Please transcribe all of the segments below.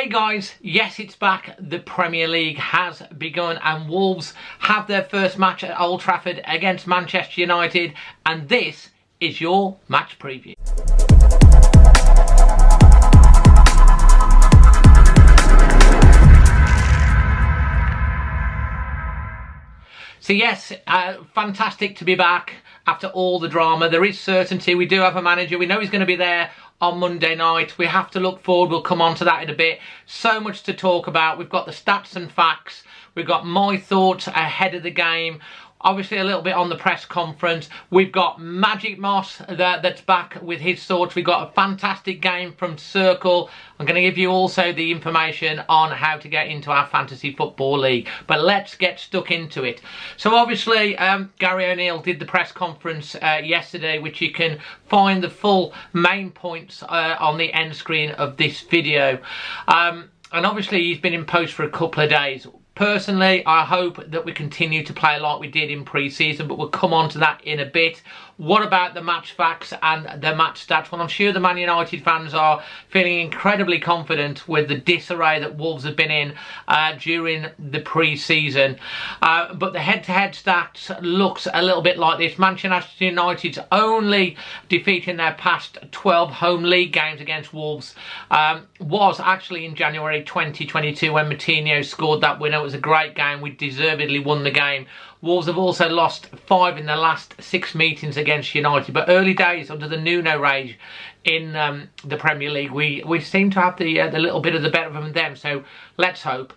Hey guys, yes, it's back. The Premier League has begun and Wolves have their first match at Old Trafford against Manchester United, and this is your match preview. So yes, fantastic to be back after all the drama. There is certainty. We do have a manager. We know he's going to be there on Monday night. We have to look forward. We'll come on to that in a bit. So much to talk about. We've got the stats and facts. We've got my thoughts ahead of the game. Obviously a little bit on the press conference. We've got Magic Moss that's back with his thoughts. We've got a fantastic game from CIRCL. I'm going to give you also the information on how to get into our fantasy football league. But let's get stuck into it. So obviously Gary O.Neil did the press conference yesterday, which you can find the full main points on the end screen of this video. And obviously he's been in post for a couple of days. Personally, I hope that we continue to play like we did in pre-season, but we'll come on to that in a bit. What about the match facts and the match stats? Well, I'm sure the Man United fans are feeling incredibly confident with the disarray that Wolves have been in during the pre-season. But the head-to-head stats looks a little bit like this. Manchester United's only defeat in their past 12 home league games against Wolves was actually in January 2022 when Moutinho scored that winner. It was a great game. We deservedly won the game. Wolves have also lost 5 in the last 6 meetings against United. But early days under the Nuno rage in the Premier League, we seem to have the little bit of the better of them. So let's hope.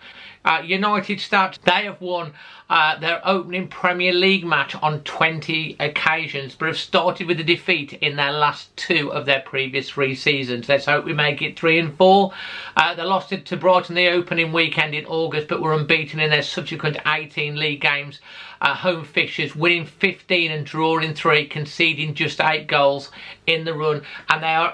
United stats, they have won their opening Premier League match on 20 occasions, but have started with a defeat in their last 2 of their previous 3 seasons. Let's hope we make it 3 and 4. They lost it to Brighton the opening weekend in August, but were unbeaten in their subsequent 18 league games. Home fixtures, winning 15 and drawing 3, conceding just 8 goals in the run, and they are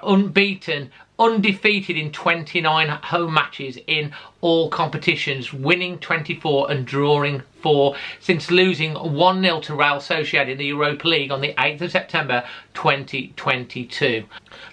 undefeated in 29 home matches in all competitions, winning 24 and drawing 4 since losing 1-0 to Real Sociedad in the Europa League on the 8th of September 2022.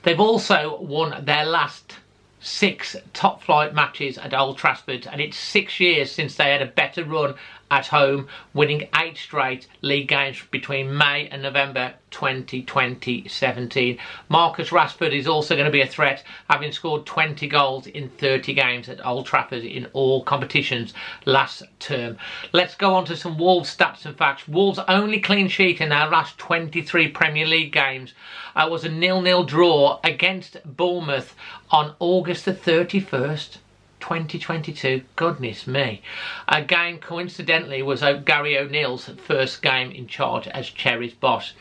They've also won their last 6 top flight matches at Old Trafford, and it's 6 years since they had a better run at home, winning 8 straight league games between May and November 2017. Marcus Rashford is also going to be a threat, having scored 20 goals in 30 games at Old Trafford in all competitions last term. Let's go on to some Wolves stats and facts. Wolves' only clean sheet in their last 23 Premier League games was a 0-0 draw against Bournemouth on August the 31st. 2022, goodness me. A game coincidentally was Gary O.Neil's first game in charge as Cherry's boss.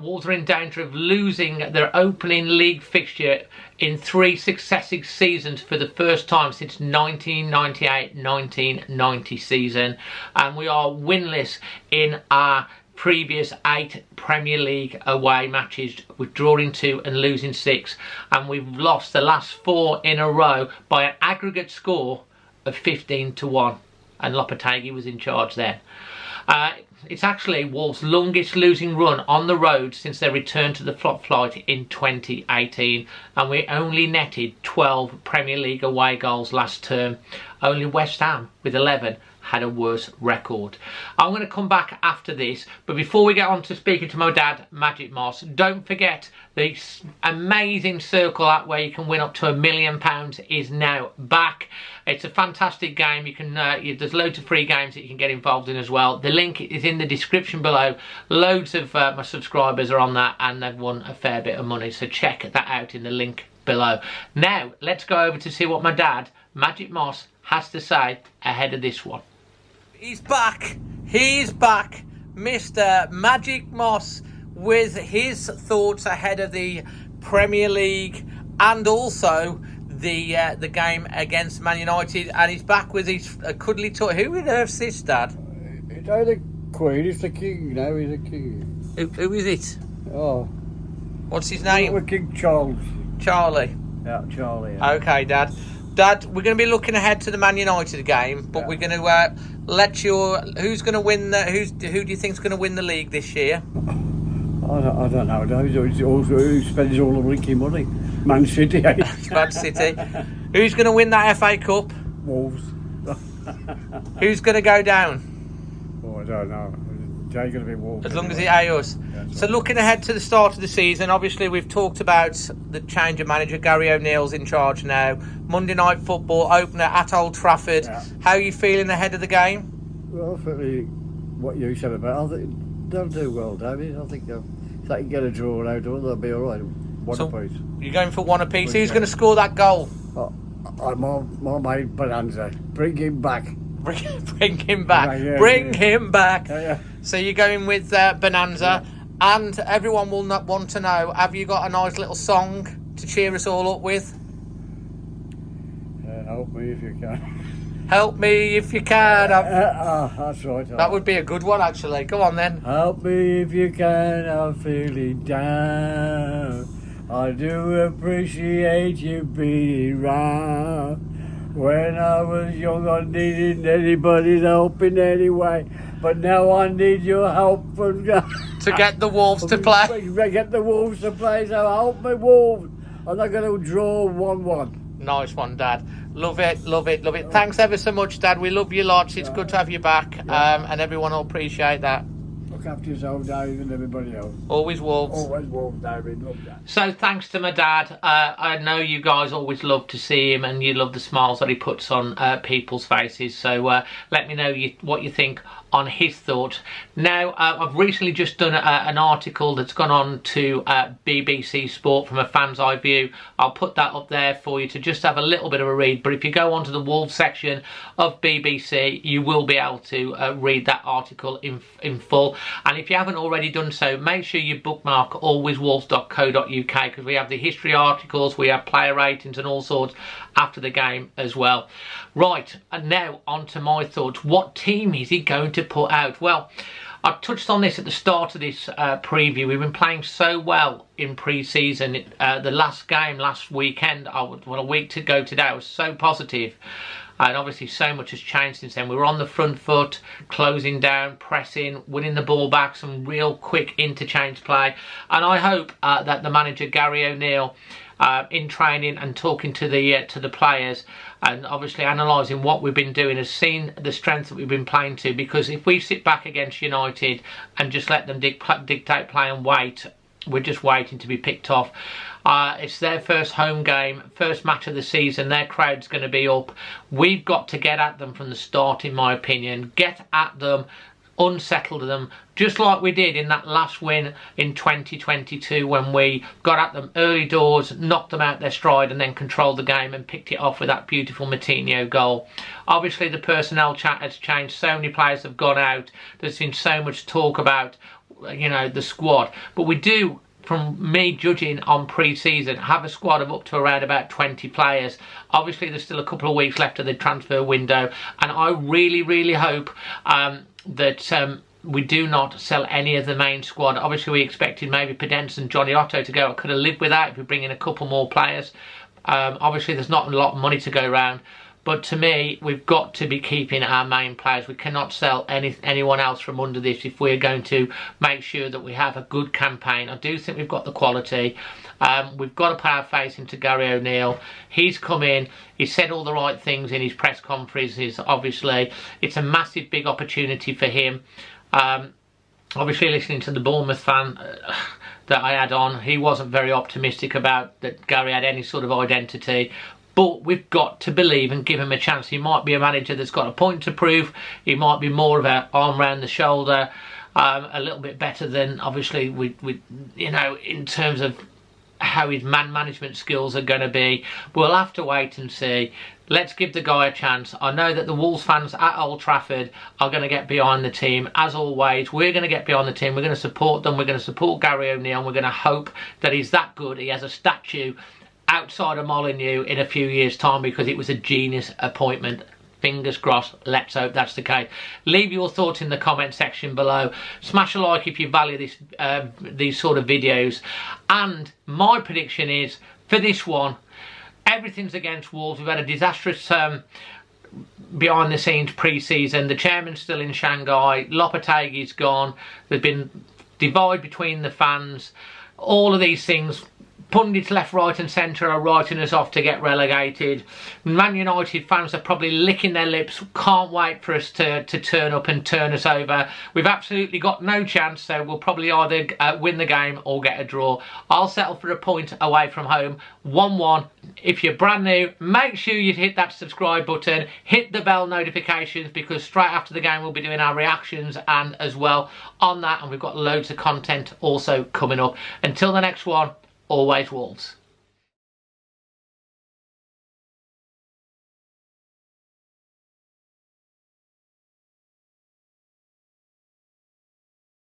Wolves are in danger of losing their opening league fixture in 3 successive seasons for the first time since 1998-1990 season, and we are winless in our previous 8 Premier League away matches, with drawing 2 and losing 6, and we've lost the last 4 in a row by an aggregate score of 15-1, and Lopetegui was in charge then. It's actually Wolves' longest losing run on the road since their return to the flop flight in 2018, and we only netted 12 Premier League away goals last term. Only West Ham, with 11, had a worse record. I'm going to come back after this, but before we get on to speaking to my dad, Magic Moss, don't forget the amazing CIRCL app where you can win up to £1 million is now back. It's a fantastic game. You can there's loads of free games that you can get involved in as well. The link is in the description below. Loads of my subscribers are on that, and they've won a fair bit of money, so check that out in the link below. Now let's go over to see what my dad, Magic Moss, has to say ahead of this one. He's back, Mr. Magic Moss, with his thoughts ahead of the Premier League and also the game against Man United, and he's back with his cuddly toy. Who on earth's this, Dad? It's not the Queen, it's the King, no, he's the King. Who is it? Oh. What's his name? We're King Charles. Charlie. Yeah, Charlie. Yeah. Okay, Dad. Dad, we're going to be looking ahead to the Man United game, but we're going to let who's going to win who do you think's going to win the league this year? I don't know. Who spends all the winky money? Man City. Man City. Who's going to win that FA Cup? Wolves. Who's going to go down? Oh, I don't know. They're going to be Wolves. As long as it ain't us. Yeah, so looking ahead to the start of the season, obviously we've talked about the change of manager. Gary O.Neil's in charge now. Monday night football opener at Old Trafford. Yeah. How are you feeling ahead of the game? Well, certainly what you said about, I think they'll do well, David. I think if they can get a draw out, they'll be all right. One apiece. You're going for one apiece. Who's going to score that goal? My mate Bonanza. Bring him back. Bring him back. Bring him back. Yeah. So you're going with Bonanza, and everyone will not want to know, have you got a nice little song to cheer us all up with? Help me if you can. Help me if you can. That's right. That would be a good one, actually. Go on then. Help me if you can, I'm feeling down. I do appreciate you being round. When I was young, I needed anybody's help in any way. But now I need your help to get the Wolves to play. Get the Wolves to play, so help me, Wolves. I'm not going to draw 1-1. Nice one, Dad. Love it, love it, love it. Thanks ever so much, Dad. We love you lots. It's good to have you back, and everyone will appreciate that. Look after yourself, David, and everybody else. Always Wolves. Always Wolves, David. Love that. So thanks to my dad. I know you guys always love to see him, and you love the smiles that he puts on people's faces. So let me know what you think on his thoughts. Now, I've recently just done an article that's gone on to BBC Sport from a fan's eye view. I'll put that up there for you to just have a little bit of a read. But if you go onto the Wolves section of BBC, you will be able to read that article in full. And if you haven't already done so, make sure you bookmark alwayswolves.co.uk, because we have the history articles, we have player ratings and all sorts after the game as well. Right, and now on to my thoughts. What team is he going to put out? Well, I touched on this at the start of this preview. We've been playing so well in pre-season. The last game last weekend, a week to go today, I was so positive. And obviously so much has changed since then. We were on the front foot, closing down, pressing, winning the ball back, some real quick interchange play. And I hope that the manager, Gary O.Neil, in training and talking to the players and obviously analysing what we've been doing, has seen the strength that we've been playing to. Because if we sit back against United and just let them dictate play and wait, we're just waiting to be picked off. It's their first home game, first match of the season. Their crowd's going to be up. We've got to get at them from the start, in my opinion. Get at them, unsettle them, just like we did in that last win in 2022 when we got at them early doors, knocked them out their stride, and then controlled the game and picked it off with that beautiful Moutinho goal. Obviously, the personnel has changed. So many players have gone out. There's been so much talk about, you know, the squad. But we do, from me judging on pre-season, have a squad of up to around about 20 players. Obviously, there's still a couple of weeks left of the transfer window, and I really, really hope that we do not sell any of the main squad. Obviously, we expected maybe Podence and Johnny Otto to go. I could have lived with that if we bring in a couple more players. Obviously, there's not a lot of money to go around. But to me, we've got to be keeping our main players. We cannot sell anyone else from under this if we're going to make sure that we have a good campaign. I do think we've got the quality. We've got to put our face into Gary O.Neil. He's come in. He said all the right things in his press conferences. Obviously, it's a massive, big opportunity for him. Obviously, listening to the Bournemouth fan that I had on, he wasn't very optimistic about that Gary had any sort of identity. But we've got to believe and give him a chance. He might be a manager that's got a point to prove. He might be more of an arm round the shoulder, a little bit better than, obviously, we you know, in terms of how his man management skills are going to be. We'll have to wait and see. Let's give the guy a chance. I know that the Wolves fans at Old Trafford are going to get behind the team. As always, we're going to get behind the team. We're going to support them. We're going to support Gary O.Neil. And we're going to hope that he's that good. He has a statue outside of Molineux in a few years' time, because it was a genius appointment. Fingers crossed. Let's hope that's the case. Leave your thoughts in the comment section below. Smash a like if you value these sort of videos. And my prediction is, for this one, everything's against Wolves. We've had a disastrous behind the scenes pre-season. The chairman's still in Shanghai. Lopetegui's gone. There's been divide between the fans. All of these things Pundits left, right and centre are writing us off to get relegated. Man United fans are probably licking their lips, can't wait for us to turn up and turn us over. We've absolutely got no chance, so we'll probably either win the game or get a draw. I'll settle for a point away from home, 1-1. If you're brand new, make sure you hit that subscribe button, hit the bell notifications, because straight after the game we'll be doing our reactions and as well on that, and we've got loads of content also coming up. Until the next one, always Wolves.